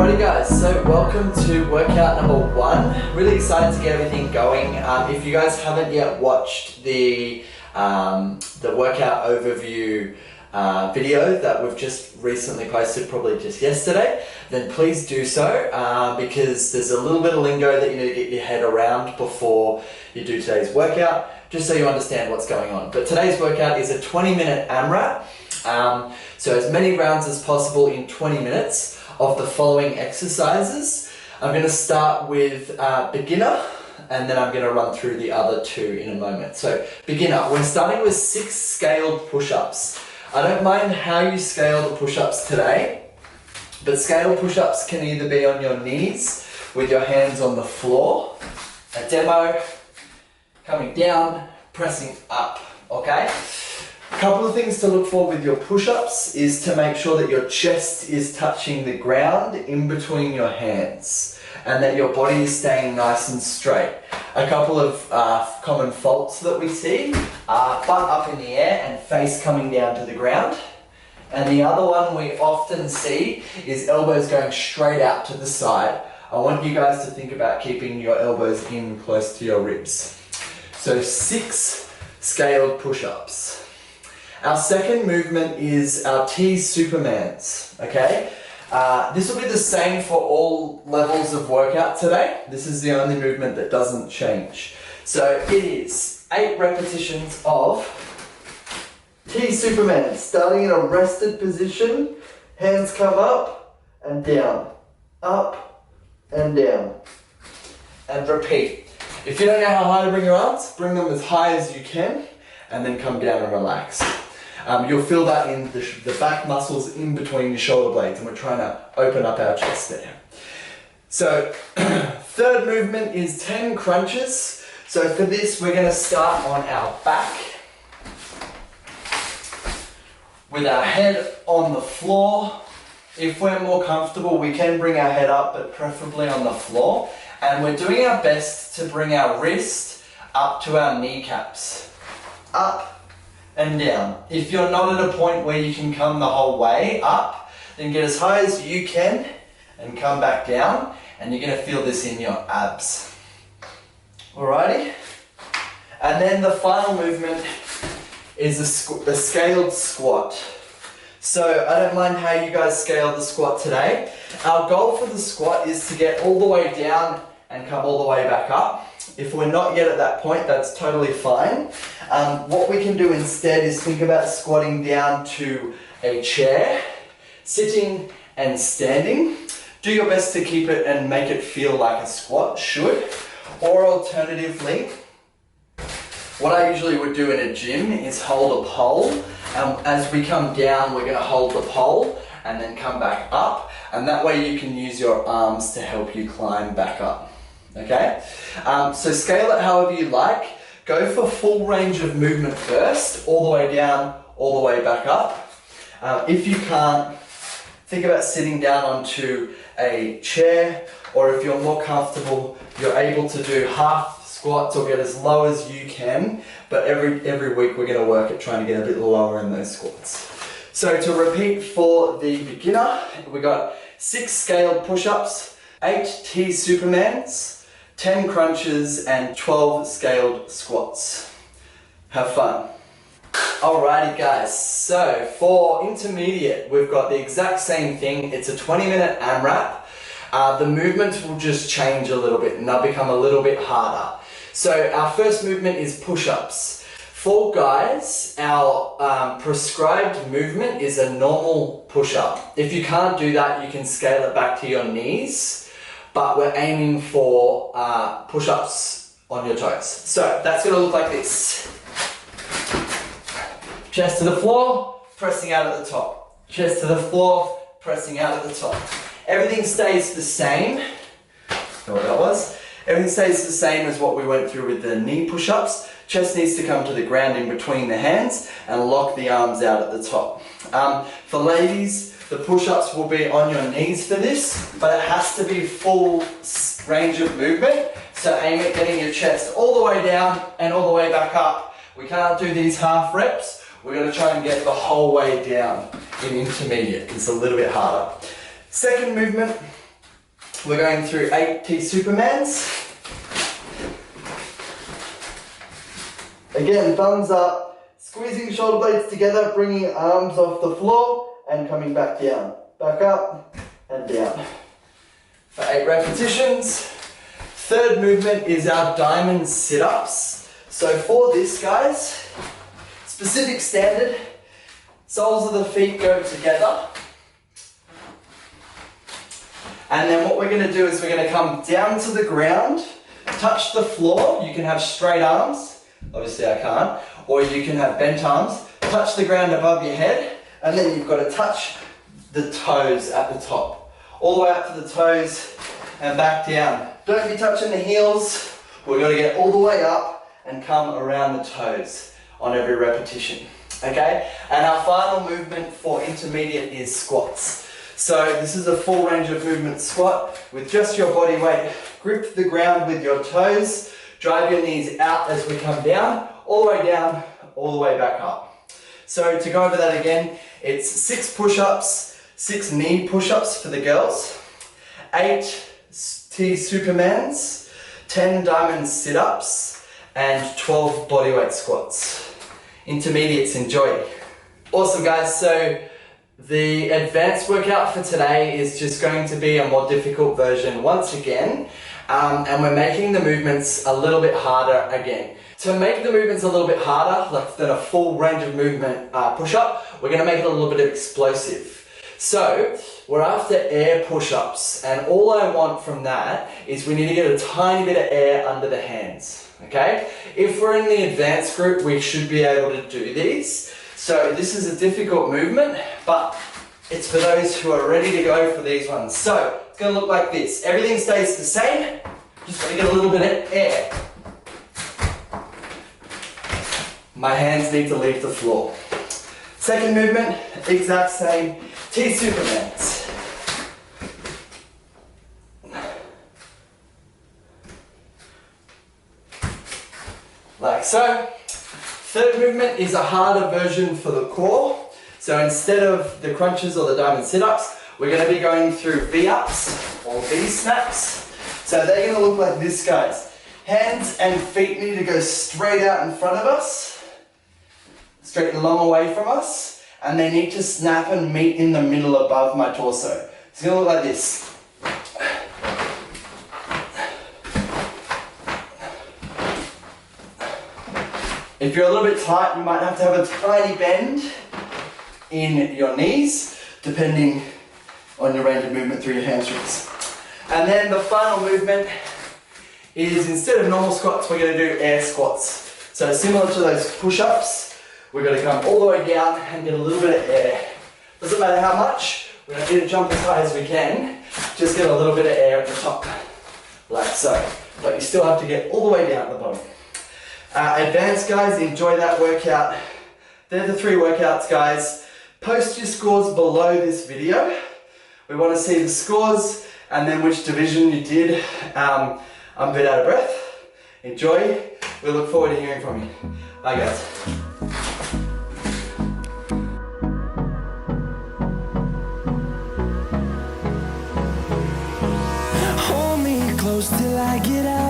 Alrighty guys, so welcome to workout number 1. Really excited to get everything going. If you guys haven't yet watched the workout overview video that we've just recently posted, probably just yesterday, then please do so because there's a little bit of lingo that you need to get your head around before you do today's workout, just so you understand what's going on. But today's workout is a 20-minute AMRAP, so as many rounds as possible in 20 minutes of the following exercises. I'm going to start with beginner, and then I'm going to run through the other two in a moment. So beginner, we're starting with 6 scaled push-ups. I don't mind how you scale the push-ups today, but scaled push-ups can either be on your knees with your hands on the floor, a demo, coming down, pressing up, okay? A couple of things to look for with your push-ups is to make sure that your chest is touching the ground in between your hands and that your body is staying nice and straight. A couple of common faults that we see are butt up in the air and face coming down to the ground. And the other one we often see is elbows going straight out to the side. I want you guys to think about keeping your elbows in close to your ribs. So 6 scaled push-ups. Our second movement is our T Supermans, okay? This will be the same for all levels of workout today. This is the only movement that doesn't change. So it is 8 repetitions of T Supermans, starting in a rested position, hands come up and down, up and down, and repeat. If you don't know how high to bring your arms, bring them as high as you can, and then come down and relax. You'll feel that in the back muscles in between your shoulder blades, and we're trying to open up our chest there. So, third movement is 10 crunches. So for this, we're going to start on our back with our head on the floor. If we're more comfortable, we can bring our head up, but preferably on the floor. And we're doing our best to bring our wrist up to our kneecaps. Up and down. If you're not at a point where you can come the whole way up, then get as high as you can and come back down, and you're going to feel this in your abs. Alrighty? And then the final movement is the scaled squat. So I don't mind how you guys scale the squat today. Our goal for the squat is to get all the way down and come all the way back up. If we're not yet at that point, that's totally fine. What we can do instead is think about squatting down to a chair, sitting and standing. Do your best to keep it and make it feel like a squat should. Or alternatively, what I usually would do in a gym is hold a pole. As we come down, we're going to hold the pole and then come back up. And that way you can use your arms to help you climb back up. Okay, so scale it however you like. Go for full range of movement first, all the way down, all the way back up. If you can't, think about sitting down onto a chair, or if you're more comfortable, you're able to do half squats or get as low as you can, but every week we're going to work at trying to get a bit lower in those squats. So to repeat for the beginner, we got 6 scaled push-ups, 8 T Supermans, 10 crunches, and 12 scaled squats. Have fun. Alrighty guys, so for intermediate, we've got the exact same thing. It's a 20-minute AMRAP. The movements will just change a little bit and they'll become a little bit harder. So our first movement is push-ups. For guys, our prescribed movement is a normal push-up. If you can't do that, you can scale it back to your knees. But we're aiming for push-ups on your toes. So that's going to look like this. Chest to the floor, pressing out at the top. Chest to the floor, pressing out at the top. Everything stays the same. Know what that was? Everything stays the same as what we went through with the knee push-ups. Chest needs to come to the ground in between the hands and lock the arms out at the top. For ladies, the push-ups will be on your knees for this, but it has to be full range of movement. So aim at getting your chest all the way down and all the way back up. We can't do these half reps. We're going to try and get the whole way down in intermediate. It's a little bit harder. Second movement we're going through 8 T Supermans. Again, thumbs up, squeezing shoulder blades together, bringing arms off the floor and coming back down. Back up and down. For 8 repetitions. Third movement is our diamond sit-ups. So for this, guys, specific standard, soles of the feet go together. And then what we're going to do is we're going to come down to the ground, touch the floor. You can have straight arms, obviously I can't, or you can have bent arms. Touch the ground above your head, and then you've got to touch the toes at the top. All the way up to the toes and back down. Don't be touching the heels. We're going to get all the way up and come around the toes on every repetition. Okay? And our final movement for intermediate is squats. So this is a full range of movement squat with just your body weight. Grip the ground with your toes. Drive your knees out as we come down, all the way down, all the way back up. So to go over that again, it's 6 push-ups, 6 knee push-ups for the girls, 8 T Supermans, 10 diamond sit-ups, and 12 bodyweight squats. Intermediates, enjoy. Awesome, guys. So the advanced workout for today is just going to be a more difficult version once again, and we're making the movements a little bit harder again. To make the movements a little bit harder, like than a full range of movement push-up, we're going to make it a little bit explosive. So we're after air push-ups, and all I want from that is we need to get a tiny bit of air under the hands, okay? If we're in the advanced group, we should be able to do these. So this is a difficult movement, but it's for those who are ready to go for these ones. So it's going to look like this. Everything stays the same, just got to get a little bit of air. My hands need to leave the floor. Second movement, exact same, T Supermans. Like so. Third movement is a harder version for the core. So instead of the crunches or the diamond sit-ups, we're going to be going through V-ups or V-snaps. So they're going to look like this, guys. Hands and feet need to go straight out in front of us, straight and long away from us, and they need to snap and meet in the middle above my torso. It's going to look like this. If you're a little bit tight, you might have to have a tiny bend in your knees, depending on your range of movement through your hamstrings. And then the final movement is, instead of normal squats, we're going to do air squats. So similar to those push-ups, we're going to come all the way down and get a little bit of air. Doesn't matter how much, we don't need to jump as high as we can, just get a little bit of air at the top, like so. But you still have to get all the way down at the bottom. Advanced, guys, enjoy that workout. They're the 3 workouts, guys. Post your scores below this video. We want to see the scores and then which division you did. I'm a bit out of breath. Enjoy. We look forward to hearing from you. Bye, guys. Hold me close till I get out.